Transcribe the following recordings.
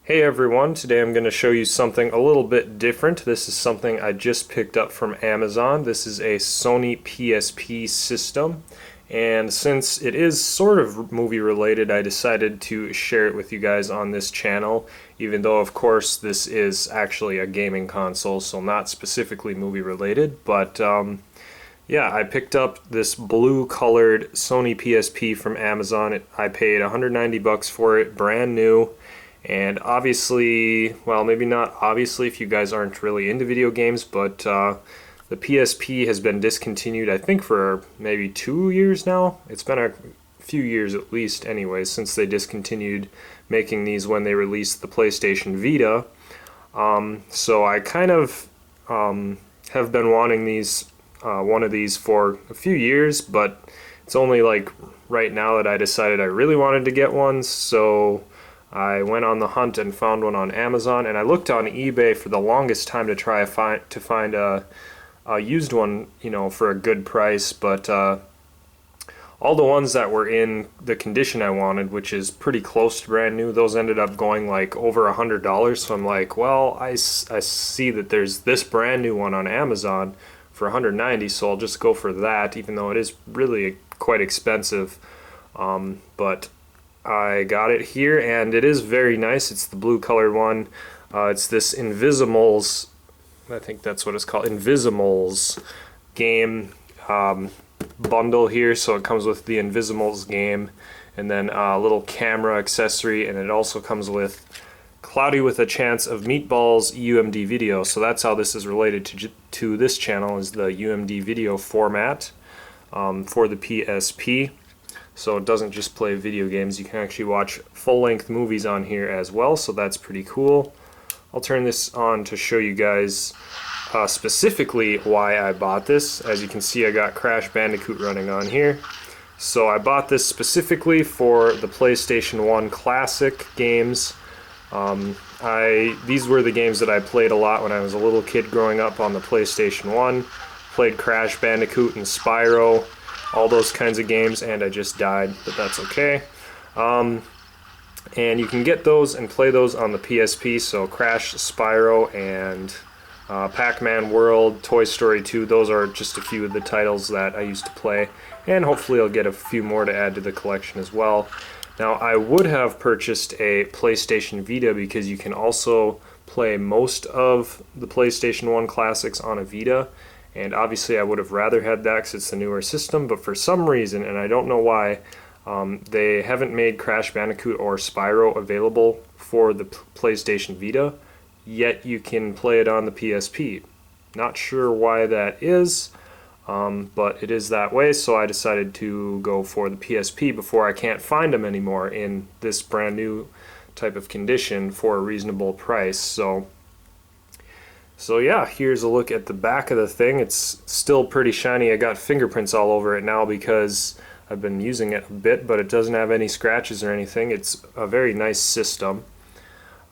Hey everyone, today I'm going to show you something a little bit different. This is something I just picked up from Amazon. This is a Sony PSP system, and since it is sort of movie related, I decided to share it with you guys on this channel, even though of course this is actually a gaming console, so not specifically movie related, but yeah, I picked up this blue colored Sony PSP from Amazon. I paid 190 bucks for it, brand new. And obviously, well, maybe not obviously if you guys aren't really into video games, but the PSP has been discontinued, I think, for maybe 2 years now. It's been a few years at least, anyways, since they discontinued making these when they released the PlayStation Vita. So I kind of have been wanting one of these for a few years, but it's only like right now that I decided I really wanted to get one, so I went on the hunt and found one on Amazon, and I looked on eBay for the longest time to try to find a used one, you know, for a good price. But all the ones that were in the condition I wanted, which is pretty close to brand new, those ended up going like over $100. So I'm like, well, I see that there's this brand new one on Amazon for 190, so I'll just go for that, even though it is really quite expensive. But I got it here, and it is very nice. It's the blue colored one. It's this Invizimals, I think that's what it's called, Invizimals game bundle here. So it comes with the Invizimals game, and then a little camera accessory, and it also comes with Cloudy with a Chance of Meatballs UMD video. So that's how this is related to this channel, is the UMD video format for the PSP. So it doesn't just play video games, you can actually watch full-length movies on here as well, so that's pretty cool. I'll turn this on to show you guys specifically why I bought this. As you can see, I got Crash Bandicoot running on here. So I bought this specifically for the PlayStation 1 classic games. These were the games that I played a lot when I was a little kid growing up on the PlayStation 1. Played Crash Bandicoot and Spyro, all those kinds of games, and I just died, but that's okay. And you can get those and play those on the PSP, so Crash, Spyro, and Pac-Man World, Toy Story 2, those are just a few of the titles that I used to play, and hopefully I'll get a few more to add to the collection as well. Now, I would have purchased a PlayStation Vita because you can also play most of the PlayStation 1 classics on a Vita. And obviously I would have rather had that because it's the newer system, but for some reason, and I don't know why, they haven't made Crash Bandicoot or Spyro available for the PlayStation Vita, yet you can play it on the PSP. Not sure why that is, but it is that way, so I decided to go for the PSP before I can't find them anymore in this brand new type of condition for a reasonable price. So yeah, here's a look at the back of the thing. It's still pretty shiny. I got fingerprints all over it now because I've been using it a bit, but it doesn't have any scratches or anything. It's a very nice system.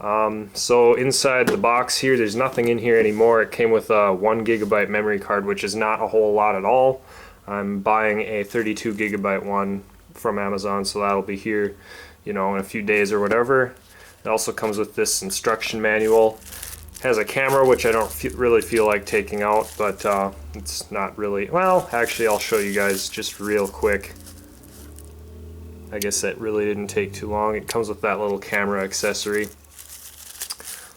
So inside the box here, there's nothing in here anymore. It came with a 1 gigabyte memory card, which is not a whole lot at all. I'm buying a 32 gigabyte one from Amazon, so that'll be here, you know, in a few days or whatever. It also comes with this instruction manual. Has a camera, which I don't really feel like taking out, but it's not really, well, actually I'll show you guys just real quick. I guess that really didn't take too long. It comes with that little camera accessory.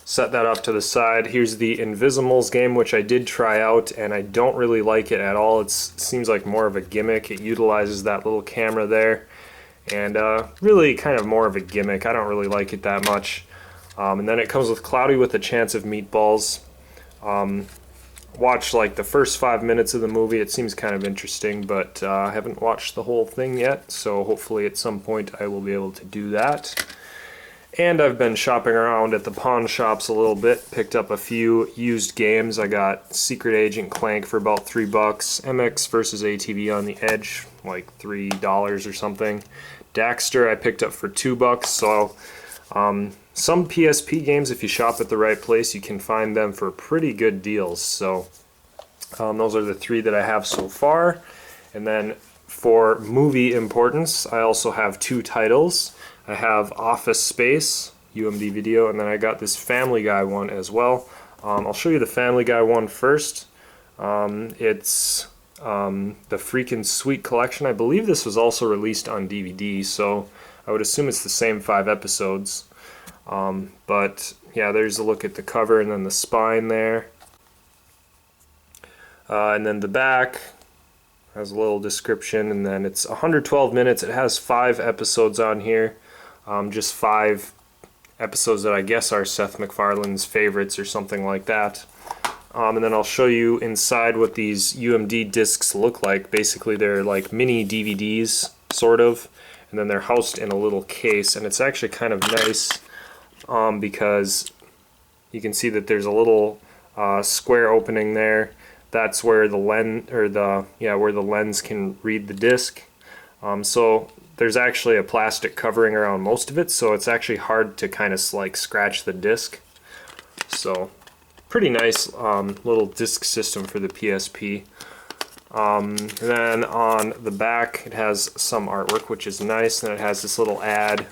Set that up to the side. Here's the Invizimals game, which I did try out, and I don't really like it at all. It seems like more of a gimmick. It utilizes that little camera there, and really kind of more of a gimmick. I don't really like it that much. And then it comes with Cloudy with a Chance of Meatballs. Watched like the first 5 minutes of the movie. It seems kind of interesting, but I haven't watched the whole thing yet, so hopefully at some point I will be able to do that. And I've been shopping around at the pawn shops a little bit, picked up a few used games. I got Secret Agent Clank for about $3, MX vs. ATV on the Edge, like $3 or something. Daxter I picked up for $2, so some PSP games, if you shop at the right place, you can find them for pretty good deals. So those are the 3 that I have so far. And then for movie importance, I also have 2 titles. I have Office Space, UMD video, and then I got this Family Guy one as well. I'll show you the Family Guy one first. It's the Freakin' Sweet Collection. I believe this was also released on DVD, so I would assume it's the same 5 episodes. But yeah, there's a look at the cover and then the spine there. And then the back has a little description, and then it's 112 minutes. It has 5 episodes on here, just 5 episodes that I guess are Seth MacFarlane's favorites or something like that. And then I'll show you inside what these UMD discs look like. Basically they're like mini DVDs, sort of, and then they're housed in a little case, and it's actually kind of nice because you can see that there's a little square opening there. That's where the lens, or where the lens can read the disc. So there's actually a plastic covering around most of it, so it's actually hard to kind of like scratch the disc. So pretty nice little disc system for the PSP. And then on the back it has some artwork, which is nice, and it has this little ad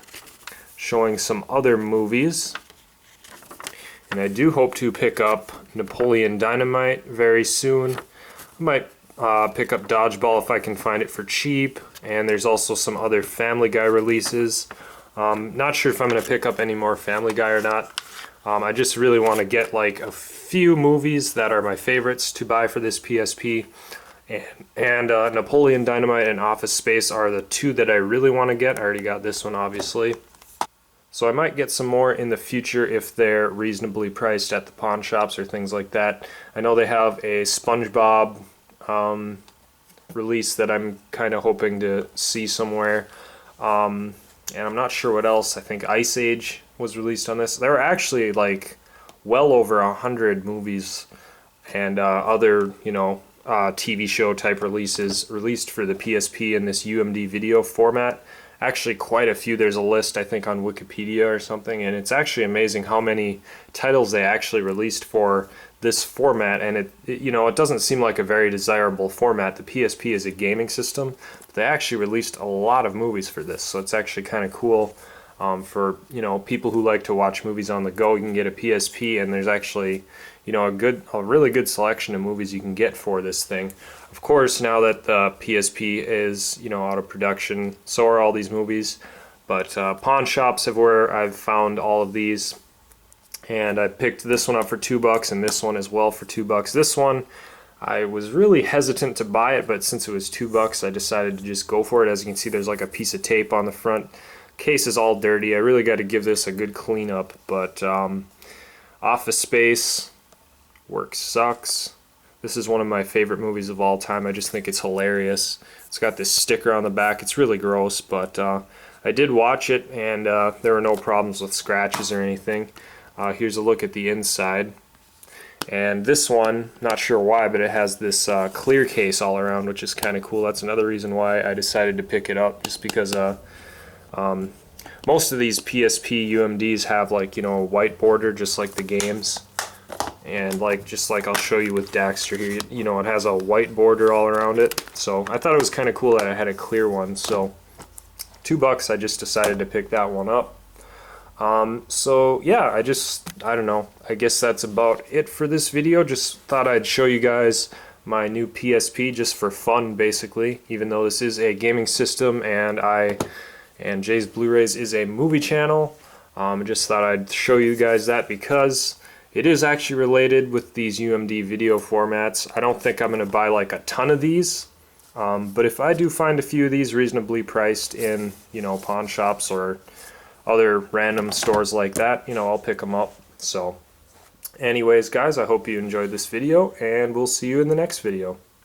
showing some other movies. And I do hope to pick up Napoleon Dynamite very soon. I might pick up Dodgeball if I can find it for cheap. And there's also some other Family Guy releases. Not sure if I'm going to pick up any more Family Guy or not. I just really want to get like a few movies that are my favorites to buy for this PSP. And Napoleon Dynamite and Office Space are the 2 that I really want to get. I already got this one, obviously. So I might get some more in the future if they're reasonably priced at the pawn shops or things like that. I know they have a SpongeBob release that I'm kind of hoping to see somewhere. And I'm not sure what else. I think Ice Age was released on this. There are actually like well over 100 movies and other, TV show type releases released for the PSP in this UMD video format. Actually quite a few. There's a list I think on Wikipedia or something, and it's actually amazing how many titles they actually released for this format. And it doesn't seem like a very desirable format. The PSP is a gaming system, but they actually released a lot of movies for this, so it's actually kind of cool for people who like to watch movies on the go. You can get a PSP, and there's actually a really good selection of movies you can get for this thing. Of course, now that the PSP is out of production, so are all these movies. But pawn shops have where I've found all of these, and I picked this one up for $2 and this one as well for $2. This one, I was really hesitant to buy it, but since it was $2, I decided to just go for it. As you can see, there's like a piece of tape on the front. Case is all dirty. I really got to give this a good cleanup. But Office Space, work sucks. This is one of my favorite movies of all time. I just think it's hilarious. It's got this sticker on the back. It's really gross, but I did watch it, and there were no problems with scratches or anything. Here's a look at the inside. And this one, not sure why, but it has this clear case all around, which is kind of cool. That's another reason why I decided to pick it up, just because most of these PSP UMDs have like a white border, just like the games. And just like I'll show you with Daxter here, it has a white border all around it. So I thought it was kind of cool that I had a clear one. So $2, I just decided to pick that one up. So yeah, I don't know. I guess that's about it for this video. Just thought I'd show you guys my new PSP just for fun, basically. Even though this is a gaming system and Jay's Blu-Rays is a movie channel, I just thought I'd show you guys that because it is actually related with these UMD video formats. I don't think I'm going to buy like a ton of these, but if I do find a few of these reasonably priced in, pawn shops or other random stores like that, I'll pick them up. So anyways, guys, I hope you enjoyed this video, and we'll see you in the next video.